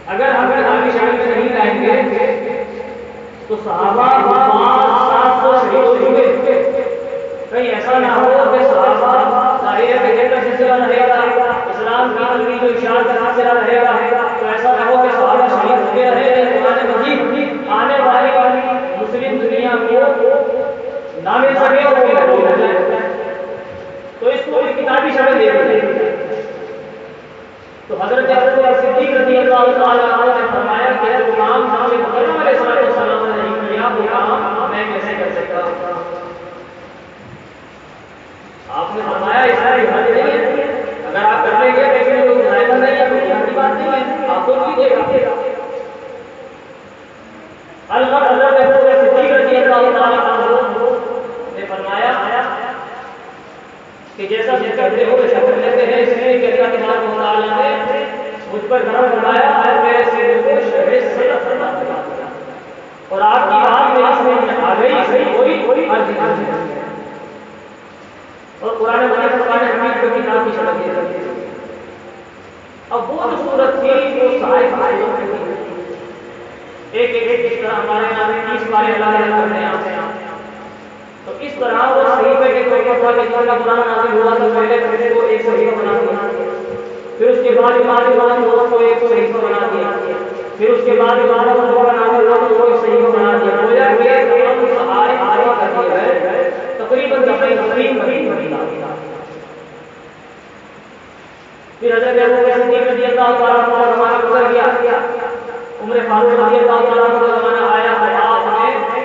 اگر ہم کتابی شامل میں نہیں لائیں گے تو صحابہ 500-700 شہید ہوئے. کہیں ایسا نہ ہو کہ صحابہ ظاہر ہے کہ جنگ کا سلسلہ رہے گا، اسلام کی تبلیغ و ارشاد کا سلسلہ رہے گا، تو ایسا نہ ہو کہ صحابہ شہید ہوتے رہے. قرآن مجید آنے والی مسلم دنیا کو نہ مل سکے اور وہ ہو جائے، تو اس کو کتابی شکل دے دی. تو حضرت ابوبکر صدیق رضی اللہ تعالیٰ عنہ نے فرمایا کہ جو کام حضرت محمد علیہ السلام نے نہیں کیا وہ کام میں کیسے کر سکتا ہوں. آپ نے فرمایا اس میں حد نہیں ہے، اگر آپ کر لیں گے تو اس میں کوئی ذائقہ نہیں ہے، کوئی یہاں کی بات نہیں ہے، آپ تو کیجیے گا. البتہ حضرت ابوبکر صدیق رضی اللہ تعالیٰ عنہ نے فرمایا کہ جیسا جس کرتے ہو ویسا کر لیتے ہیں، اس لیے کہ اللہ تبارک و تعالیٰ نے مجھ پر کرم فرمایا اور میرے سینے کو شہر صدر فرما دیا اور آپ کی بات میری سمجھ میں آ گئی، صحیح کوئی عرض نہیں. اور قرآن مجید قرآن حمید کو کتاب کی شکل دے دی. اب وہ جو صورت تھی وہ صحائف ایک جس طرح ہمارے یہاں 30 بارے الگ الگ کرنے آتے ہیں، تو اس طرح وہ صحیفے کے طور پر تھا کہ جس کا قرآن نازل ہوا تو پہلے پھر کو ایک صحیفہ بنا دیا، پھر اس کے بعد امام دوست کو ایک صحیفہ بنا دیا، پھر اس کے بعد امام دوست کا نازل ہوا تو ایک صحیفہ بنا دیا. گویا کہ تمام صحائف آگے کر دیے گئے، تقریباً تقریباً پھر حضرت ابوبکر صدیق رضی اللہ تعالیٰ عنہ کا زمانہ گزر گیا، عمر فاروق رضی اللہ تعالیٰ عنہ کا زمانہ آیا اور آپ نے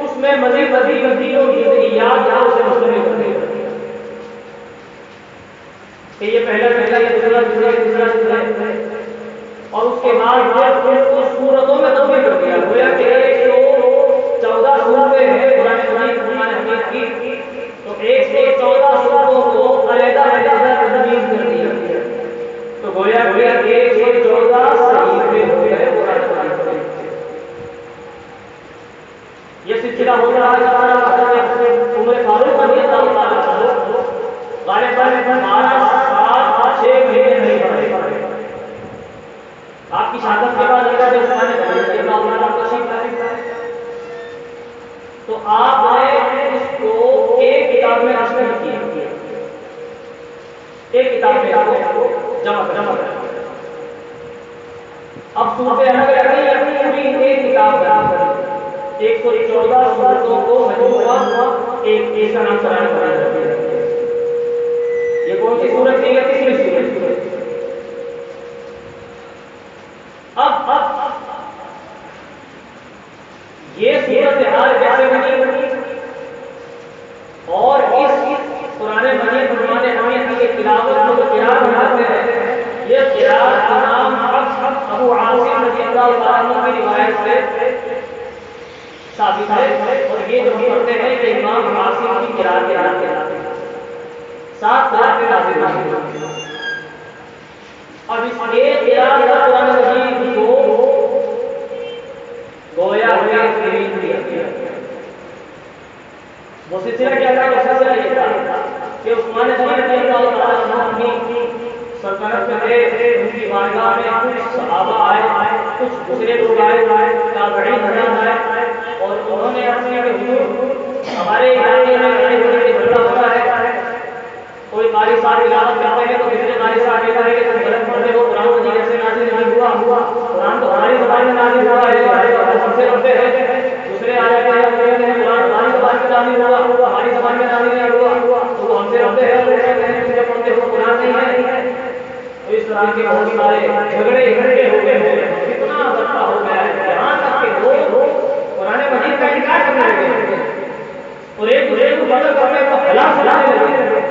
اس میں مزید اور جزئیات جو اسے مشتمل کر دی کہ یہ پہلا یہ دوسرا اور اس کے بعد وہ صورتوں میں تبدیل کر دیا. گویا کہ 114 صورتیں ہیں قرآن حمید کی، تو 114 صورتوں کو علیحدہ تجویز کر دیا. تو گویا کہ 114 صحیفے ہو گئے قرآن حمید کے. یہ سلسلہ ہو رہا ہے عمر فاروق رضی اللہ تعالیٰ عنہ غالباً 6 مہینے نہیں پڑے. آپ کی شہادت کے بعد حضرت عثمان رضی اللہ تعالیٰ عنہ تشریف لائے تو آپ نے اس کو ایک کتاب میں نشر کیا، ایک کتاب میں جمع کر. اب صورتیں اپنی ایک کتاب بنا 114 صورتوں کو مجموعہ ایک کا نام قرآن کر دیا. یہ کون سی صورت تھی؟ یہ تیسری صورت. اب یہ صورت حال کیسے بنی اور اس قرآن مجید قرآن حمید کی تلاوت کو قرات بناتے ہیں. یہ قرات امام ابو عاصم رضی اللہ تعالیٰ عنہ کی روایت سے ثابت ہے، اور یہ جو ہم پڑھتے ہیں کہ امام عاصم کی قرات کے 7 قراتیں نازل ہوئی. اب اس ایک قرات قرآن مجید کو گویا وہ سلسلہ کیا تھا؟ وہ سلسلہ یہ تھا کہ عثمان غنی رضی اللہ تعالیٰ عنہ کی سلطنت میں تھے، ان کی بارگاہ میں کچھ صحابہ آئے، کچھ دوسرے لوگ آئے، تابعین حضرات آئے، اور انہوں نے عرض کیا کہ حضور ہمارے علاقے میں جھگڑا ہوتا ہے، کوئی قاری صاحب تلاوت کرتے ہیں تو دوسرے قاری صاحب کہتا ہے کہ تم غلط پڑھتے ہو، قرآن مجید ایسے نازل نہیں ہوا، قرآن تو ہماری زبان میں نازل ہوا ہے، ہم سے رکھتے ہیں. دوسرے آ جاتے ہیں کہتے ہیں قرآن ہماری زبان میں نازل ہوا، ہماری زبان میں نازل نہیں ہوا، تو وہ ہم سے رکھتے ہیں، کہتے ہیں تم سے پڑھتے ہو قرآن نہیں ہے. تو اس طرح کے بہت سارے جھگڑے اکٹھے ہو گئے، کتنا برپا ہو گیا ہے، یہاں تک کہ لوگ قرآن مجید کا انکار کرنے لگے اور ایک دوسرے کو بدل کرنے کو خلاف لانے لگے.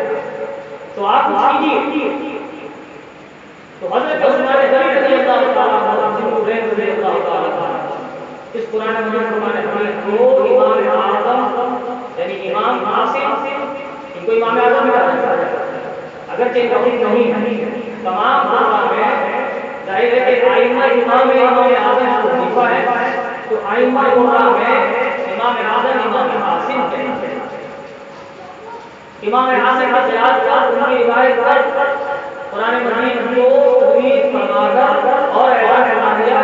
تو آپ کچھ کیجیے. تو حضرت عثمان غنی رضی اللہ تعالیٰ عنہ اس قرآن مجید قرآن حمید کو امام اعظم یعنی امام عاصم، ان کو امام اعظم کہا جاتا ہے اگرچہ توحید نہیں ہے. تمام علماء میں ظاہر ہے کہ ائمہ امام اعظم ابو حنیفہ ہے، تو ائمہ میں امام اعظم امام عاصم ہیں. امام عاصم کا خیال کر ان کی روایت پر قرآن مجید کو تدوین فرما کر اور اعلان فرما دیا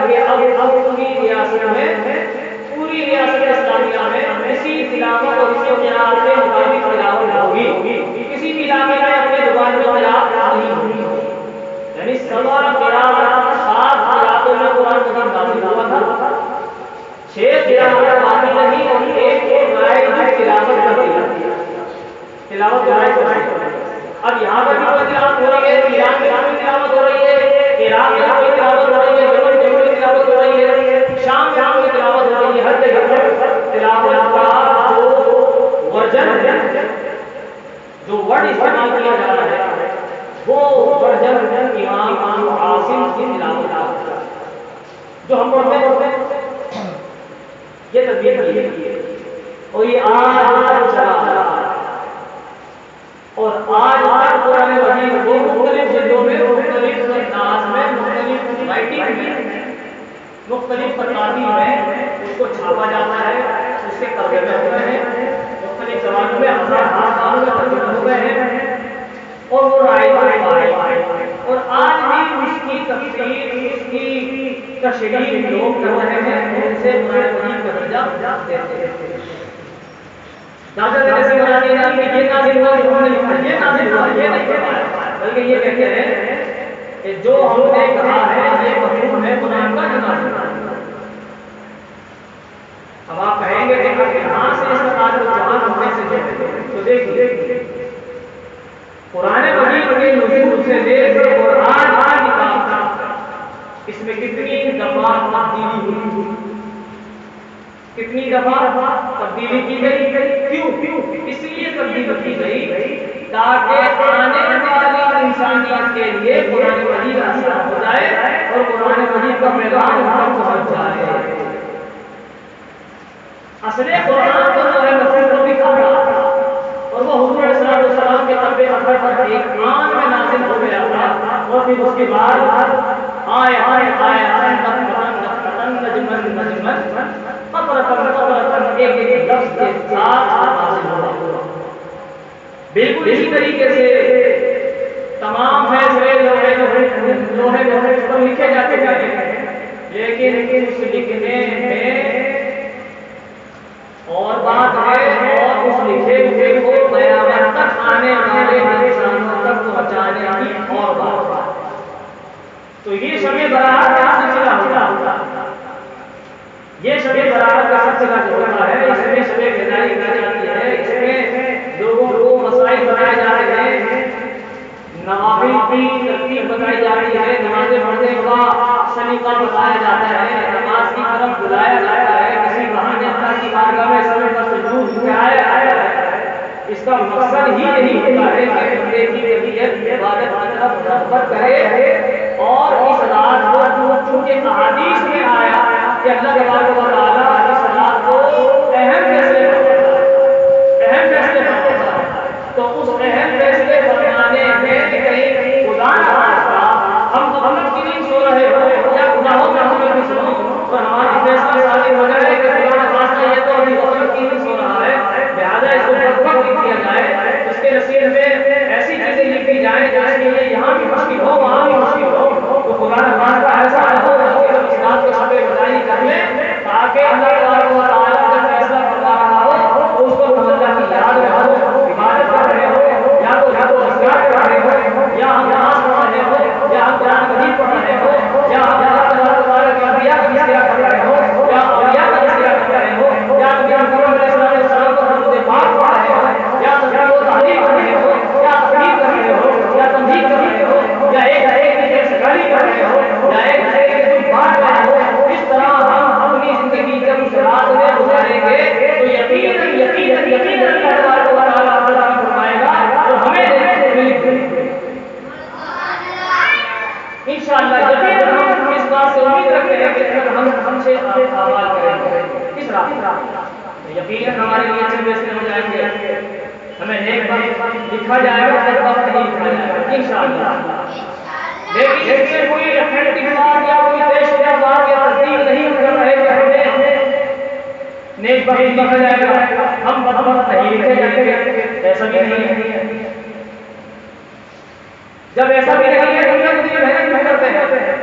جو ہم پڑھتے ہیں یہ تدبیر کی ہے اور یہ آج تک چلا آ رہا ہے اور آج تک قرآن مجید کو مختلف جلدوں میں مختلف انداز میں مختلف رائٹنگ میں مختلف ترقی میں اس کو چھاپا جاتا ہے، اس کے ترجمے ہوئے ہیں، مختلف زبانوں میں ہزاروں میں ترجمے ہوئے ہیں اور وہ اور آج بھی اس کی تفسیر اس کی تشریح لوگ کر رہے ہیں، ان سے قرآن مجید کا درجہ دیتے ہیں۔ ایسے بناتے ہیں کہ یہ نازل ہوا جو ہم نے لکھا، یہ نازل ہوا، یہ نہیں فرمایا، بلکہ یہ کہتے ہیں کہ جو ہم نے کہا ہے یہ مفہوم ہے قرآن کا جو نازل ہوا۔ اب آپ کہیں گے کہ یہاں سے اس کا تعلق جہاں ہم نے سے جوڑے تو دیکھیے قرآن مجید کے نزول سے لے کر قرآن کی کتاب تک اس میں کتنی دفعہ تبدیلی ہوئی، کتنی دفعہ تبدیلی کی گئی، کیوں؟ اس لیے تبدیلی کی گئی تاکہ آنے والی انسانیت کے لیے قرآن مجید آسان ہو جائے اور قرآن مجید کا پیغام تک پہنچ جائے۔ اصل قرآن تو جو ہے مسیح کو بھی کہا اور وہ حضور علیہ السلام کے طبع اثر پر ایک آن میں نازل ہو گیا تھا اور پھر اس کے بعد آئے ایک لفظ کے ساتھ نازل ہوا۔ بالکل اسی طریقے سے تمام فیصلے لوہے پر لکھے جاتے ہیں، لیکن اس لکھنے میں اور بات ہے اور اس لکھے ہوئے کو قیامت تک آنے والے انسانوں تک پہنچانے کی اور بات۔ تو یہ شب برات کا سلسلہ ہوتا ہے، یہ شب برات کا سلسلہ جو ہوتا ہے اس میں شب بیداری کی جاتی ہے، اس میں لوگوں کو مسائل بتائے جاتے ہیں، نوافل کی ترتیب بتائی جاتی ہے، نماز پڑھنے کا سلیقہ بتایا جاتا ہے، نماز کی طرف بلایا جاتا ہے، کسی بہانے اللہ کی بارگاہ میں سر پر سجود اٹھایا جاتا ہے۔ اس کا مقصد ہی یہی ہوتا ہے کہ بندے کی طبیعت عبادت کی طرف رغبت کرے اور اس رات کو چونکہ احادیث میں آیا کہ اللہ تبارک و تعالیٰ اس رات کو اہم فیصلے تو اس اہم فیصلے فرمانے میں کہیں خدا نہ خواستہ ہم غفلت کی نہیں سو رہے ہو یا گناہوں میں ہم بھی سو تو ہماری فیصلہ صادق ہو جائے کہ خدا نہ خواستہ یہ تو ابھی غفلت کی نہیں سو رہا ہے، لہٰذا اس کو وقت لکھ دیا جائے، اس کے نصیب میں ایسی چیزیں لکھی جائیں جس کے لیے یہاں بھی مشکل ہو وہاں بھی مشکل ہو، تو خدا نہ خواستہ ایسا ہو کہ ہم اس بات کو شب بدائی کر لیں تاکہ اللہ تبارک و تعالیٰ جب فیصلہ کروا رہا ہو تو اس کو توجہ کی یاد میں ہو، عبادت کر رہے ہو یا تو اذکار کر رہے ہو یا ہم نماز پڑھ رہے ہو یا ہم قرآن مجید پڑھ رہے ہو یا ہم اللہ تبارک و تعالیٰ کے انبیاء کا تذکرہ کر رہے ہو یا اولیاء کا تذکرہ کر رہے ہو یا نبی علیہ السلام کو درود پاک پڑھ رہے ہو یا تذکیر و تحلیل کر رہے ہو یا تقریر کر رہے ہو یا تمجید کر رہے ہو یا ایک کی سگالی کر رہے ہو یا ایک کی تم بات رہے ہو، اس طرح ہم اپنی زندگی جب اس رات میں گزاریں گے تو یقیناً اللہ تبارک و تعالیٰ فرمائے گا اور ہمیں انشاءاللہ یقیناً ہم اس بات سے امید رکھتے ہیں کہ ہم سے اعمال کریں گے کس راہ یقیناً ہمارے لیے اچھے فیصلے ہو جائیں گے، ہمیں نیک بات لکھا جائے گا اور وقت نہیں لکھا جائے گا انشاءاللہ، لیکن اس میں کوئی اتھینٹک بات یا کوئی پیش شدہ بات یا تصدیق نہیں کر رہے کہ ہمیں نیک بات لکھا جائے گا، ہم بد نہیں لکھے جائیں گے، ایسا بھی نہیں ہے۔ جب ایسا بھی نہیں ہے تو ہم یہ محنت کرتے ہیں۔